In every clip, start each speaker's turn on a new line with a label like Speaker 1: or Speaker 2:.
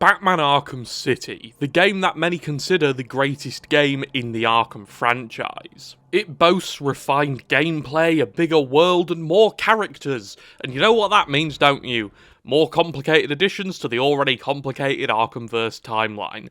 Speaker 1: Batman Arkham City, the game that many consider the greatest game in the Arkham franchise. It boasts refined gameplay, a bigger world, and more characters. And you know what that means, don't you? More complicated additions to the already complicated Arkhamverse timeline.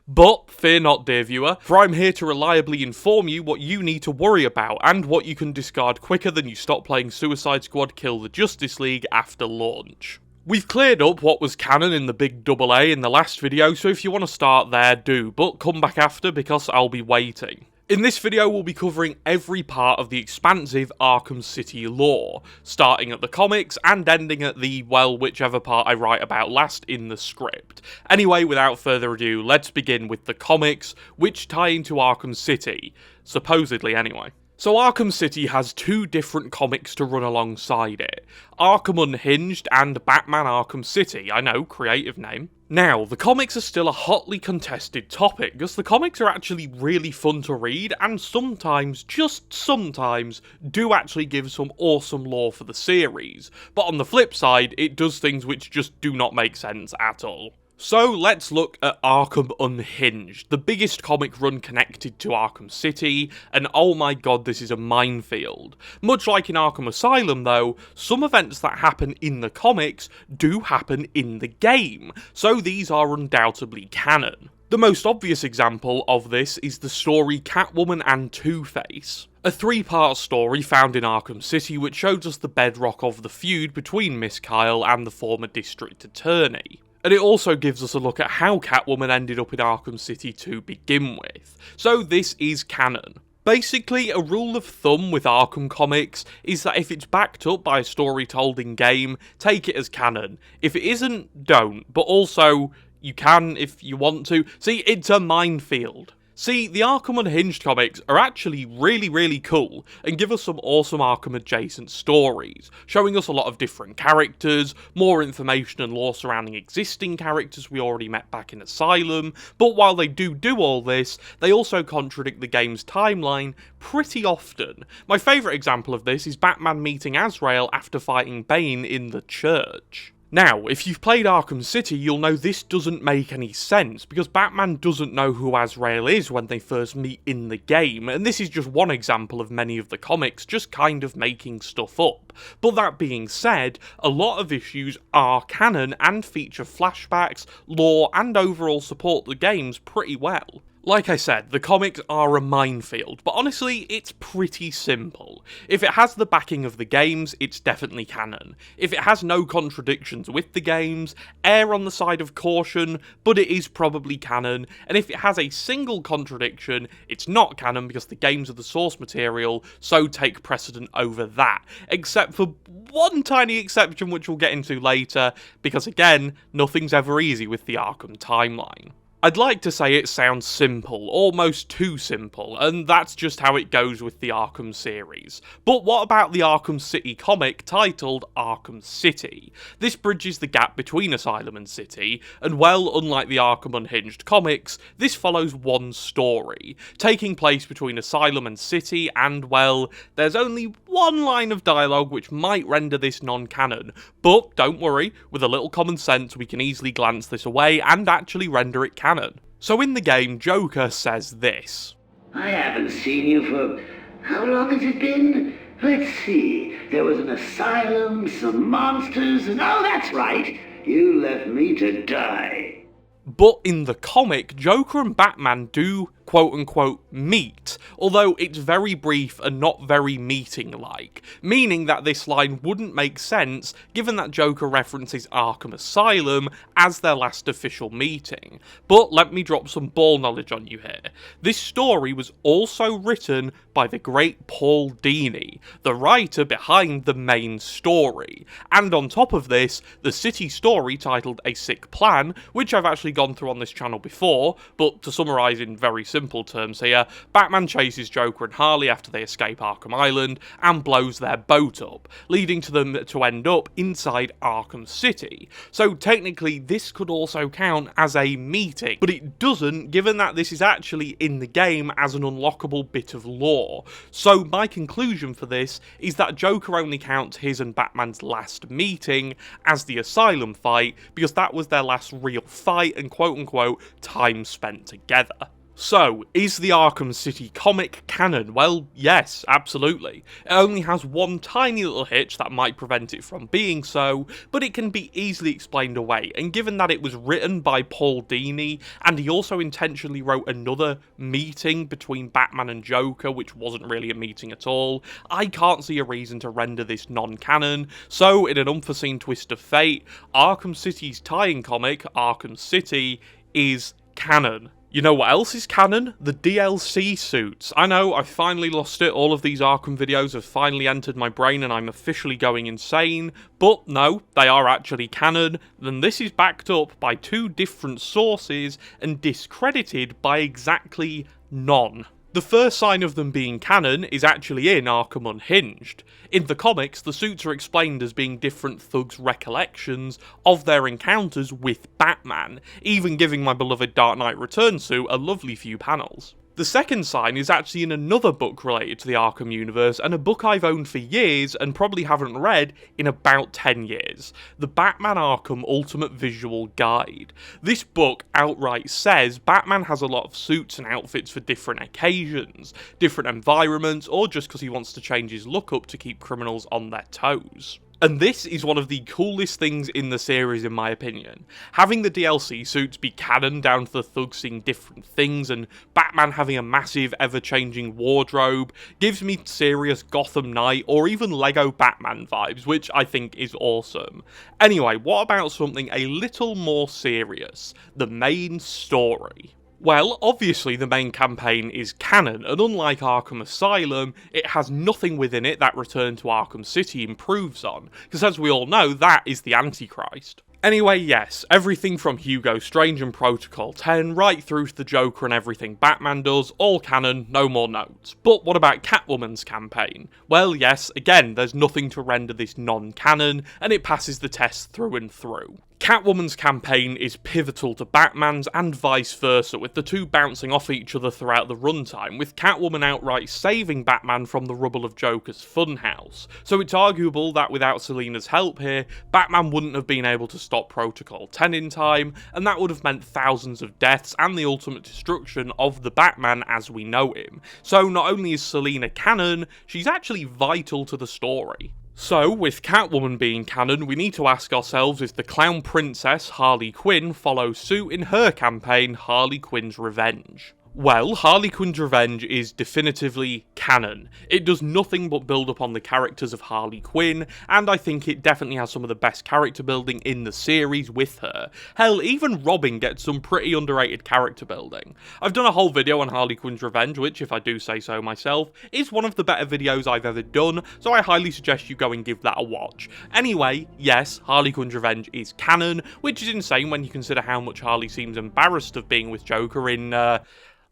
Speaker 1: But fear not, dear viewer, for I'm here to reliably inform you what you need to worry about, and what you can discard quicker than you stop playing Suicide Squad Kill the Justice League after launch. We've cleared up what was canon in the big AA in the last video, so if you want to start there, do, but come back after because I'll be waiting. In this video, we'll be covering every part of the expansive Arkham City lore, starting at the comics and ending at the, well, whichever part I write about last in the script. Anyway, without further ado, let's begin with the comics, which tie into Arkham City, supposedly anyway. So Arkham City has two different comics to run alongside it, Arkham Unhinged and Batman Arkham City. I know, creative name. Now, the comics are still a hotly contested topic, because the comics are actually really fun to read, and sometimes, just sometimes, do actually give some awesome lore for the series, but on the flip side, it does things which just do not make sense at all. So let's look at Arkham Unhinged, the biggest comic run connected to Arkham City, and oh my god, this is a minefield. Much like in Arkham Asylum though, some events that happen in the comics do happen in the game, so these are undoubtedly canon. The most obvious example of this is the story Catwoman and Two-Face. A three-part story found in Arkham City which shows us the bedrock of the feud between Miss Kyle and the former district attorney. And it also gives us a look at how Catwoman ended up in Arkham City to begin with. So this is canon. Basically, a rule of thumb with Arkham comics is that if it's backed up by a story told in game, take it as canon. If it isn't, don't. But also, you can if you want to. See, it's a minefield. See, the Arkham Unhinged comics are actually really cool, and give us some awesome Arkham adjacent stories, showing us a lot of different characters, more information and lore surrounding existing characters we already met back in Asylum, but while they do all this, they also contradict the game's timeline pretty often. My favourite example of this is Batman meeting Azrael after fighting Bane in the church. Now, if you've played Arkham City, you'll know this doesn't make any sense, because Batman doesn't know who Azrael is when they first meet in the game, and this is just one example of many of the comics just kind of making stuff up. But that being said, a lot of issues are canon and feature flashbacks, lore, and overall support the games pretty well. Like I said, the comics are a minefield, but honestly, it's pretty simple. If it has the backing of the games, it's definitely canon. If it has no contradictions with the games, err on the side of caution, but it is probably canon, and if it has a single contradiction, it's not canon because the games are the source material, so take precedent over that. Except for one tiny exception which we'll get into later, because again, nothing's ever easy with the Arkham timeline. I'd like to say it sounds simple, almost too simple, and that's just how it goes with the Arkham series. But what about the Arkham City comic titled Arkham City? This bridges the gap between Asylum and City, and well, unlike the Arkham Unhinged comics, this follows one story, taking place between Asylum and City, and well, there's only one line of dialogue which might render this non-canon, but don't worry, with a little common sense we can easily glance this away and actually render it canon. So in the game, Joker says this.
Speaker 2: I haven't seen you for... how long has it been? Let's see. There was an asylum, some monsters, and oh, that's right. You left me to die.
Speaker 1: But in the comic, Joker and Batman do quote-unquote meet, although it's very brief and not very meeting-like, meaning that this line wouldn't make sense given that Joker references Arkham Asylum as their last official meeting. But let me drop some ball knowledge on you here. This story was also written by the great Paul Dini, the writer behind the main story, and on top of this, the City story titled A Sick Plan, which I've actually gone through on this channel before, but to summarise in very simple simple terms here, Batman chases Joker and Harley after they escape Arkham Island and blows their boat up, leading to them to end up inside Arkham City. So technically this could also count as a meeting, but it doesn't, given that this is actually in the game as an unlockable bit of lore. So my conclusion for this is that Joker only counts his and Batman's last meeting as the Asylum fight, because that was their last real fight and quote-unquote time spent together. So, is the Arkham City comic canon? Well, yes, absolutely. It only has one tiny little hitch that might prevent it from being so, but it can be easily explained away, and given that it was written by Paul Dini, and he also intentionally wrote another meeting between Batman and Joker, which wasn't really a meeting at all, I can't see a reason to render this non-canon. So, in an unforeseen twist of fate, Arkham City's tie-in comic, Arkham City, is canon. You know what else is canon? The DLC suits. I know, I finally lost it, all of these Arkham videos have finally entered my brain and I'm officially going insane, but no, they are actually canon, and this is backed up by two different sources and discredited by exactly none. The first sign of them being canon is actually in Arkham Unhinged. In the comics, the suits are explained as being different thugs' recollections of their encounters with Batman, even giving my beloved Dark Knight Returns suit a lovely few panels. The second sign is actually in another book related to the Arkham universe, and a book I've owned for years and probably haven't read in about 10 years. The Batman Arkham Ultimate Visual Guide. This book outright says Batman has a lot of suits and outfits for different occasions, different environments, or just because he wants to change his look up to keep criminals on their toes. And this is one of the coolest things in the series in my opinion. Having the DLC suits be canon down to the thugs seeing different things and Batman having a massive ever-changing wardrobe gives me serious Gotham Knight or even Lego Batman vibes, which I think is awesome. Anyway, what about something a little more serious? The main story. Well, obviously the main campaign is canon, and unlike Arkham Asylum, it has nothing within it that Return to Arkham City improves on, because as we all know, that is the Antichrist. Anyway, yes, everything from Hugo Strange and Protocol 10 right through to the Joker and everything Batman does, all canon, no more notes. But what about Catwoman's campaign? Well, yes, again, there's nothing to render this non-canon, and it passes the test through and through. Catwoman's campaign is pivotal to Batman's and vice versa, with the two bouncing off each other throughout the runtime, with Catwoman outright saving Batman from the rubble of Joker's funhouse. So it's arguable that without Selina's help here, Batman wouldn't have been able to stop Protocol 10 in time, and that would have meant thousands of deaths and the ultimate destruction of the Batman as we know him. So not only is Selina canon, she's actually vital to the story. So, with Catwoman being canon, we need to ask ourselves if the Clown Princess Harley Quinn follows suit in her campaign, Harley Quinn's Revenge. Well, Harley Quinn's Revenge is definitively canon. It does nothing but build upon the characters of Harley Quinn, and I think it definitely has some of the best character building in the series with her. Hell, even Robin gets some pretty underrated character building. I've done a whole video on Harley Quinn's Revenge, which, if I do say so myself, is one of the better videos I've ever done, so I highly suggest you go and give that a watch. Anyway, yes, Harley Quinn's Revenge is canon, which is insane when you consider how much Harley seems embarrassed of being with Joker in,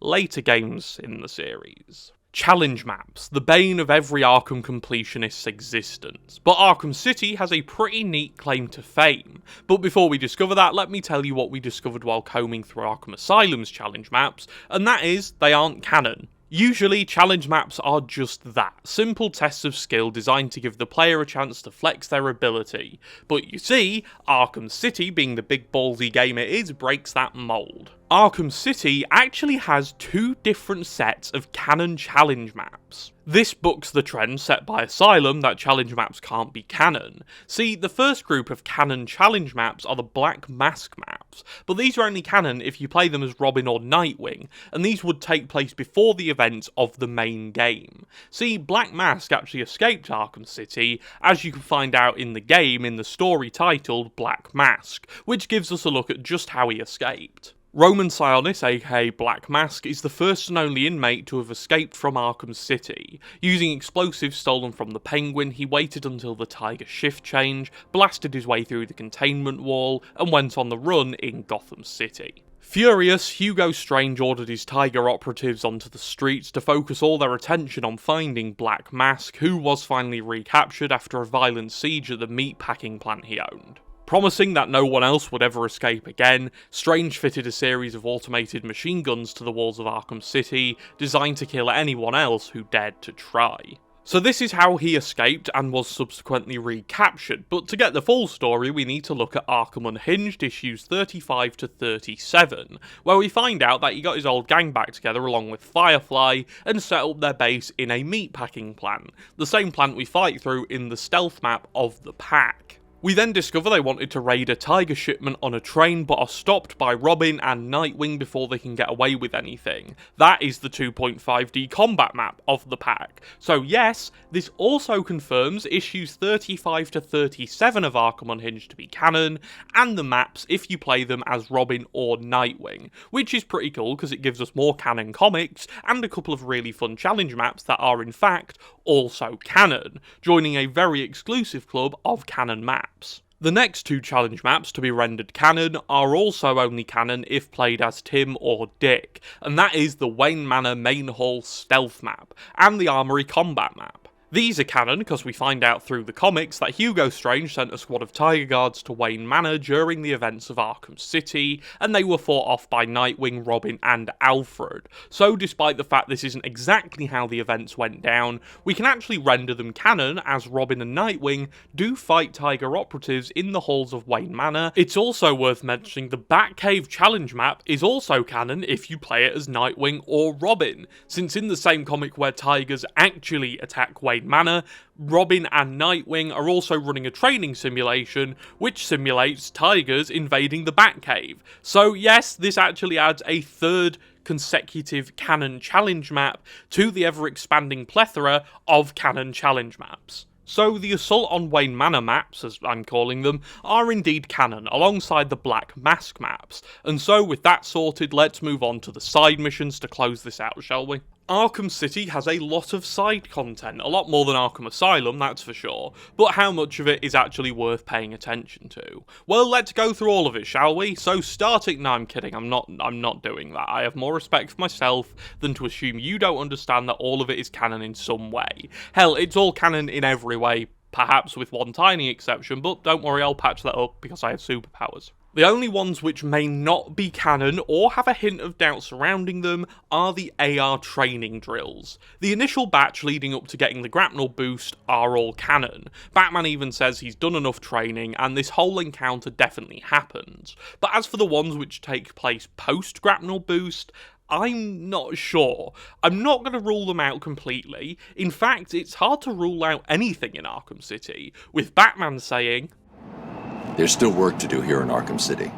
Speaker 1: later games in the series. Challenge maps, the bane of every Arkham completionist's existence. But Arkham City has a pretty neat claim to fame. But before we discover that, let me tell you what we discovered while combing through Arkham Asylum's challenge maps, and that is, they aren't canon. Usually, challenge maps are just that, simple tests of skill designed to give the player a chance to flex their ability. But you see, Arkham City, being the big ballsy game it is, breaks that mould. Arkham City actually has two different sets of canon challenge maps. This bucks the trend set by Asylum that challenge maps can't be canon. See, the first group of canon challenge maps are the Black Mask maps, but these are only canon if you play them as Robin or Nightwing, and these would take place before the events of the main game. See, Black Mask actually escaped Arkham City, as you can find out in the game in the story titled Black Mask, which gives us a look at just how he escaped. Roman Sionis, aka Black Mask, is the first and only inmate to have escaped from Arkham City. Using explosives stolen from the Penguin, he waited until the Tiger shift change, blasted his way through the containment wall, and went on the run in Gotham City. Furious, Hugo Strange ordered his Tiger operatives onto the streets to focus all their attention on finding Black Mask, who was finally recaptured after a violent siege at the meatpacking plant he owned. Promising that no one else would ever escape again, Strange fitted a series of automated machine guns to the walls of Arkham City, designed to kill anyone else who dared to try. So this is how he escaped and was subsequently recaptured, but to get the full story we need to look at Arkham Unhinged issues 35 to 37, where we find out that he got his old gang back together along with Firefly and set up their base in a meatpacking plant, the same plant we fight through in the stealth map of the Pack. We then discover they wanted to raid a Tiger shipment on a train but are stopped by Robin and Nightwing before they can get away with anything. That is the 2.5D combat map of the Pack. So yes, this also confirms issues 35 to 37 of Arkham Unhinged to be canon, and the maps if you play them as Robin or Nightwing, which is pretty cool because it gives us more canon comics and a couple of really fun challenge maps that are in fact also canon, joining a very exclusive club of canon maps. The next two challenge maps to be rendered canon are also only canon if played as Tim or Dick, and that is the Wayne Manor Main Hall Stealth map, and the Armory Combat map. These are canon because we find out through the comics that Hugo Strange sent a squad of Tiger Guards to Wayne Manor during the events of Arkham City, and they were fought off by Nightwing, Robin, and Alfred. So despite the fact this isn't exactly how the events went down, we can actually render them canon as Robin and Nightwing do fight Tiger operatives in the halls of Wayne Manor. It's also worth mentioning the Batcave challenge map is also canon if you play it as Nightwing or Robin, since in the same comic where Tigers actually attack Wayne Manor, Robin and Nightwing are also running a training simulation which simulates Tigers invading the Batcave. So yes, this actually adds a third consecutive canon challenge map to the ever-expanding plethora of canon challenge maps. So the Assault on Wayne Manor maps, as I'm calling them, are indeed canon, alongside the Black Mask maps. And so with that sorted, let's move on to the side missions to close this out, shall we? Arkham City has a lot of side content, a lot more than Arkham Asylum, that's for sure, but how much of it is actually worth paying attention to? Well, let's go through all of it, shall we? So starting... No, I'm kidding, I'm not doing that. I have more respect for myself than to assume you don't understand that all of it is canon in some way. Hell, it's all canon in every way, perhaps with one tiny exception, but don't worry, I'll patch that up because I have superpowers. The only ones which may not be canon or have a hint of doubt surrounding them are the AR training drills. The initial batch leading up to getting the grapnel boost are all canon. Batman even says he's done enough training and this whole encounter definitely happens. But as for the ones which take place post grapnel boost, I'm not sure. I'm not going to rule them out completely. In fact, it's hard to rule out anything in Arkham City, with Batman saying,
Speaker 3: "There's still work to do here in Arkham City."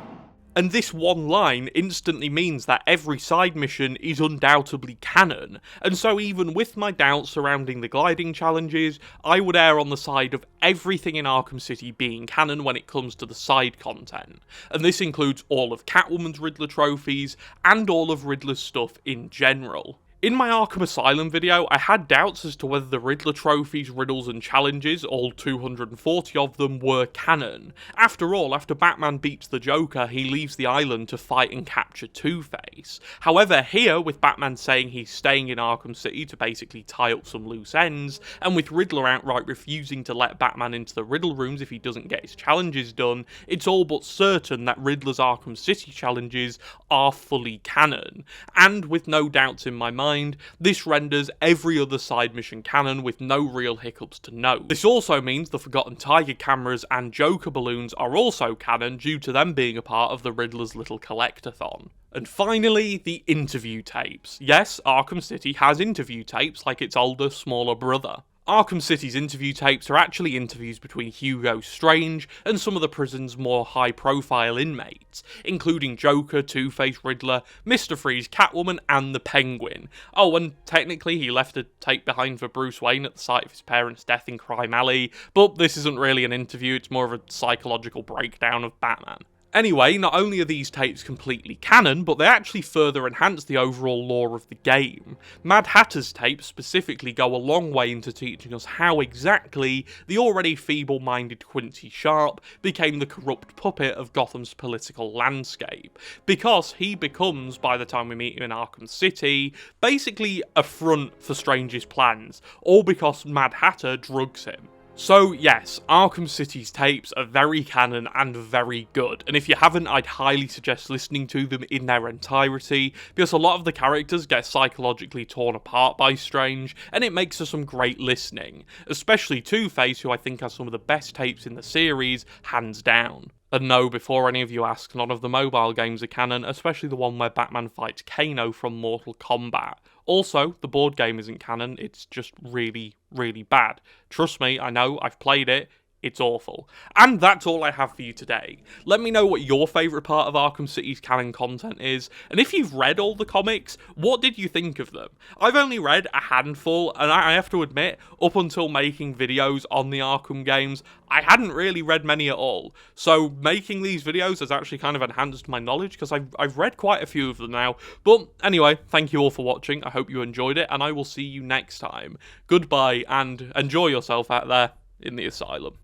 Speaker 1: And this one line instantly means that every side mission is undoubtedly canon, and so even with my doubts surrounding the gliding challenges, I would err on the side of everything in Arkham City being canon when it comes to the side content. And this includes all of Catwoman's Riddler trophies, and all of Riddler's stuff in general. In my Arkham Asylum video, I had doubts as to whether the Riddler trophies, riddles and challenges, all 240 of them, were canon. After all, after Batman beats the Joker, he leaves the island to fight and capture Two-Face. However, here, with Batman saying he's staying in Arkham City to basically tie up some loose ends, and with Riddler outright refusing to let Batman into the riddle rooms if he doesn't get his challenges done, it's all but certain that Riddler's Arkham City challenges are fully canon. And with no doubts in my mind, this renders every other side mission canon with no real hiccups to note. This also means the Forgotten Tiger cameras and Joker balloons are also canon due to them being a part of the Riddler's Little Collectathon. And finally, the interview tapes. Yes, Arkham City has interview tapes like its older, smaller brother. Arkham City's interview tapes are actually interviews between Hugo Strange and some of the prison's more high-profile inmates, including Joker, Two-Face, Riddler, Mr. Freeze, Catwoman, and the Penguin. Oh, and technically he left a tape behind for Bruce Wayne at the site of his parents' death in Crime Alley, but this isn't really an interview, it's more of a psychological breakdown of Batman. Anyway, not only are these tapes completely canon, but they actually further enhance the overall lore of the game. Mad Hatter's tapes specifically go a long way into teaching us how exactly the already feeble-minded Quincy Sharp became the corrupt puppet of Gotham's political landscape, because he becomes, by the time we meet him in Arkham City, basically a front for Strange's plans, all because Mad Hatter drugs him. So yes, Arkham City's tapes are very canon and very good, and if you haven't, I'd highly suggest listening to them in their entirety, because a lot of the characters get psychologically torn apart by Strange, and it makes for some great listening, especially Two-Face, who I think has some of the best tapes in the series, hands down. And no, before any of you ask, none of the mobile games are canon, especially the one where Batman fights Kano from Mortal Kombat. Also, the board game isn't canon, it's just really, really bad. Trust me, I know, I've played it, it's awful. And that's all I have for you today. Let me know what your favourite part of Arkham City's canon content is, and if you've read all the comics, what did you think of them? I've only read a handful, and I have to admit, up until making videos on the Arkham games, I hadn't really read many at all. So making these videos has actually kind of enhanced my knowledge, because I've read quite a few of them now. But anyway, thank you all for watching, I hope you enjoyed it, and I will see you next time. Goodbye, and enjoy yourself out there in the asylum.